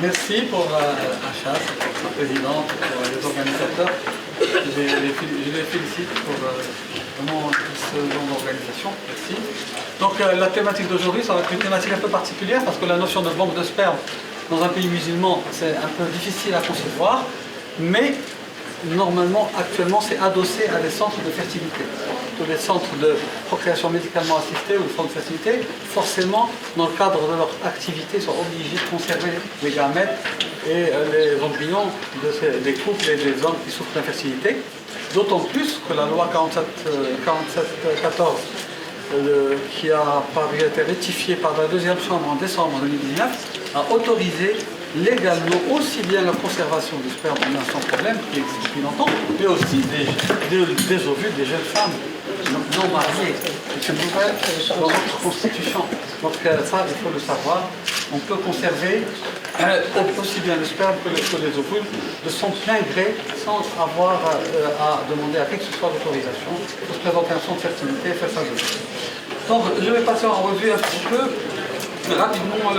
Merci pour Achas, la présidente, pour les organisateurs. Je les félicite pour vraiment ce genre d'organisation. Merci. Donc la thématique d'aujourd'hui, ça va être une thématique un peu particulière parce que la notion de banque de sperme dans un pays musulman, c'est un peu difficile à concevoir, mais normalement, actuellement, c'est adossé à des centres de fertilité. Tous les centres de procréation médicalement assistée ou de centres de fertilité, forcément, dans le cadre de leur activité, sont obligés de conserver les gamètes et les embryons des couples et des hommes qui souffrent d'infertilité. D'autant plus que la loi 47-14, qui a été rectifiée par la deuxième chambre en décembre 2019, a autorisé légalement aussi bien la conservation du sperme sans problème, qui existe depuis longtemps, mais aussi des ovules des jeunes femmes non mariées. C'est nouvelle dans notre constitution. Donc ça, il faut le savoir. On peut conserver aussi bien le sperme que les ovules de son plein gré sans avoir à demander à qui que ce soit l'autorisation. Il faut se présenter à un centre de fertilité et faire ça de suite. Donc je vais passer en revue un petit peu rapidement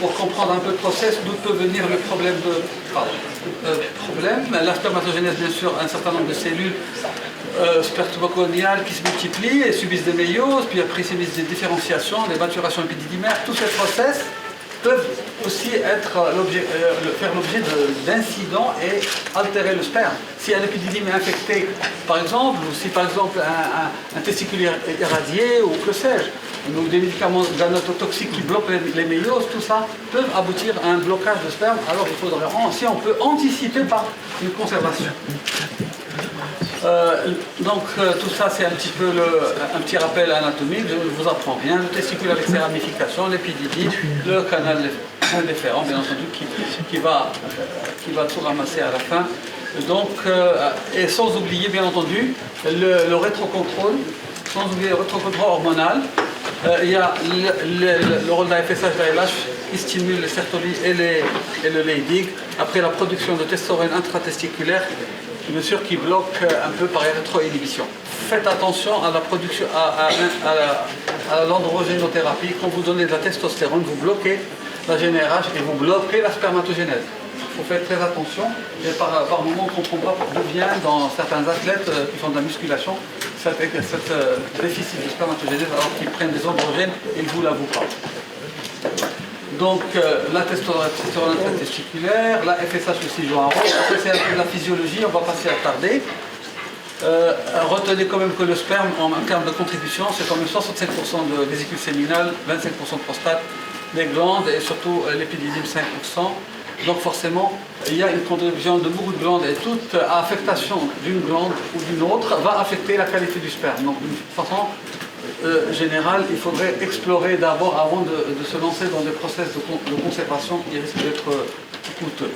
pour comprendre un peu le process, d'où peut venir le problème la spermatogénèse, bien sûr, un certain nombre de cellules spermatogoniales qui se multiplient et subissent des méioses, puis après subissent des différenciations, des maturations épididymères. Tous ces process peuvent aussi faire l'objet d'incidents et altérer le sperme. Si un épididymie est infecté, par exemple, ou si par exemple un testicule est irradié, ou que sais-je, ou des médicaments ganototoxiques qui bloquent les méioses, tout ça peut aboutir à un blocage de sperme. Alors il faudrait aussi, on peut anticiper par une conservation. Tout ça c'est un petit rappel anatomique, je ne vous apprends rien. Le testicule avec ses ramifications, l'épididie, le canal déférent bien entendu qui va tout ramasser à la fin. Donc, et sans oublier bien entendu le rétrocontrôle, sans oublier le rétrocontrôle hormonal. Il y a le rôle d'un FSH d'ALH qui stimule les sertoli et le Leydig après la production de testostérone intratesticulaire, bien sûr qui bloque un peu par rétroinhibition. Faites attention à la production, à l'androgénothérapie. Quand vous donnez de la testostérone, vous bloquez la GnRH et vous bloquez la spermatogénèse. Il faut faire très attention. Et par moment, on ne comprend pas d'où vient dans certains athlètes qui font de la musculation cette déficit de spermatogénèse alors qu'ils prennent des androgènes et ils ne vous l'avouent pas. Donc la testostérone intratesticulaire, la FSH aussi joue un rôle. Après c'est un peu de la physiologie, on va passer à tarder. Retenez quand même que le sperme en termes de contribution, c'est quand même 65% de vésicule séminale, 25% de prostate, les glandes et surtout l'épididyme 5%. Donc forcément, il y a une contribution de beaucoup de glandes et toute affectation d'une glande ou d'une autre va affecter la qualité du sperme. Donc d'une façon générale, il faudrait explorer d'abord avant de se lancer dans des process de conservation qui risquent d'être coûteux.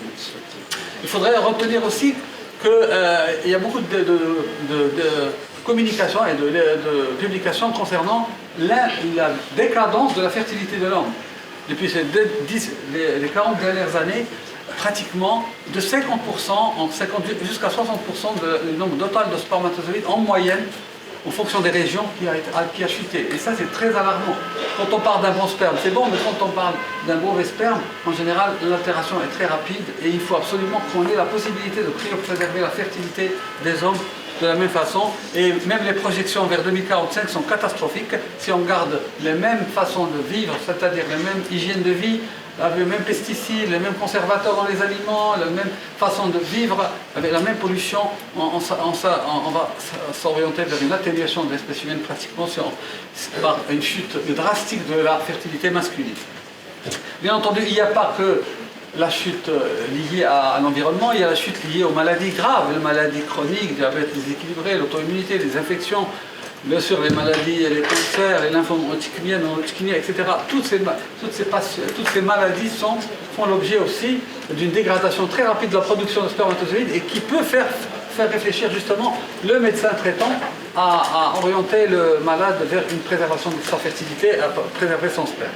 Il faudrait retenir aussi qu'il y a beaucoup de communication et de publications concernant la décadence de la fertilité de l'homme. Depuis les 40 dernières années, pratiquement de 50% jusqu'à 60% du nombre total de spermatozoïdes en moyenne, en fonction des régions, qui a chuté. Et ça, c'est très alarmant. Quand on parle d'un bon sperme, c'est bon, mais quand on parle d'un mauvais sperme, en général, l'altération est très rapide et il faut absolument qu'on ait la possibilité de préserver la fertilité des hommes de la même façon. Et même les projections vers 2045 sont catastrophiques. Si on garde les mêmes façons de vivre, c'est-à-dire les mêmes hygiènes de vie, les mêmes pesticides, les mêmes conservateurs dans les aliments, la même façon de vivre, avec la même pollution, on va s'orienter vers une atténuation de l'espèce humaine pratiquement par une chute drastique de la fertilité masculine. Bien entendu, il n'y a pas que la chute liée à l'environnement, il y a la chute liée aux maladies graves, les maladies chroniques, diabète déséquilibré, l'auto-immunité, les infections, bien sûr les maladies, les cancers, les lymphomes hodgkiniennes, etc. Toutes ces maladies font l'objet aussi d'une dégradation très rapide de la production de spermatozoïdes et qui peut faire réfléchir justement le médecin traitant à orienter le malade vers une préservation de sa fertilité, à préserver son sperme.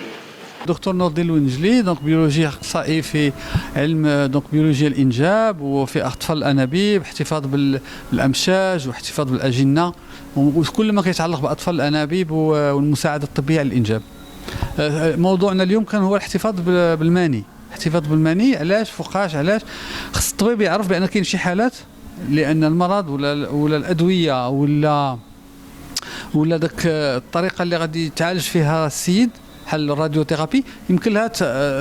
دكتور نور الدين الونجلي دونك بيولوجي اخصائي في علم دونك بيولوجيا الانجاب وفي اطفال الانابيب، احتفاظ بالامشاج واحتفاظ بالاجنه وكل ما يتعلق باطفال الانابيب والمساعده الطبيه على الانجاب. موضوعنا اليوم كان هو الاحتفاظ بالماني. احتفاظ بالمني. علاش فوقاش علاش خص الطبيب يعرف بان كاين شي حالات لان المرض ولا الادويه ولا داك الطريقه اللي غادي يتعالج فيها السيد بحال الراديوثيرابي يمكن لها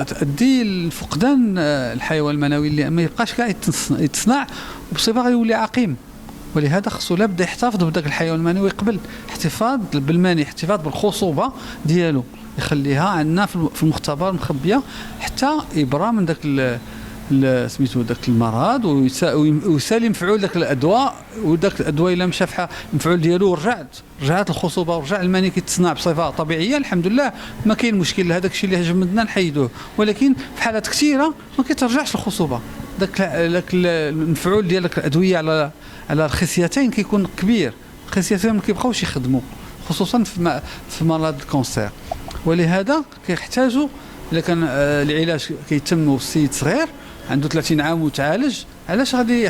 تؤدي لفقدان الحيوان المنوي اللي ما يبقاش كاع يتصنع وبصفه غيولي عقيم. ولهذا خصو لابد يحتفظ بداك الحيوان المنوي قبل احتفاظ بالمني، احتفاظ بالخصوبه ديالو يخليها عندنا في المختبر مخبيه حتى يبرى من داك سميتو داك المرض ويسالي مفعول داك الادواء. وداك الادواء الا مشى في المفعول ديالو رجعت الخصوبه ورجع المني كيتصنع بصفه طبيعيه الحمد لله ما كاين مشكل. هذاك الشيء اللي جمدنا نحيدوه. ولكن في حالات كثيره ما كيترجعش الخصوبه. داك المفعول ديال الادويه على الخصيتين كيكون كبير، الخصيتين ما كيبقاوش يخدموا خصوصا في مرض الكونسير. ولهذا كيحتاجوا الا كان العلاج كيتم والسيد صغير عنده 30 عام وتعالج، علاش غادي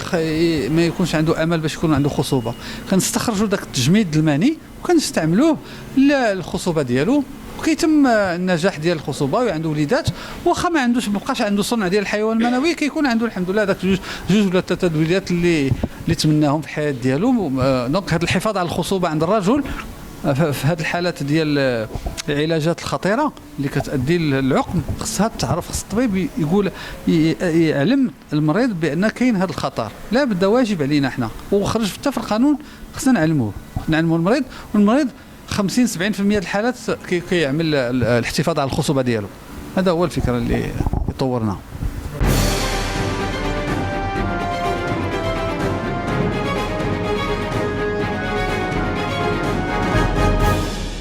ما يكونش عنده امل باش يكون عنده خصوبه؟ كنستخرجوا داك التجميد المني وكنستعملوه للخصوبه ديالو وكيتم النجاح ديال الخصوبه وعنده وليدات. واخا ما بقاش عنده صنع ديال الحيوان المنوي كيكون عنده الحمد لله داك جوج ولا ثلاثه الوليدات اللي تمناهم في الحياه ديالو. دونك هذا الحفاظ على الخصوبه عند الرجل في هذه الحالات ديال العلاجات الخطيره اللي كتؤدي للعقم خصها تعرف، خص الطبيب يقول يعلم المريض بان كاين هذا الخطر. لا بد واجب علينا احنا وخرج حتى في القانون خصنا نعلموه المريض. والمريض 50-70% ديال الحالات كيعمل الاحتفاظ على الخصوبه ديالو. هذا هو الفكره اللي طورنا.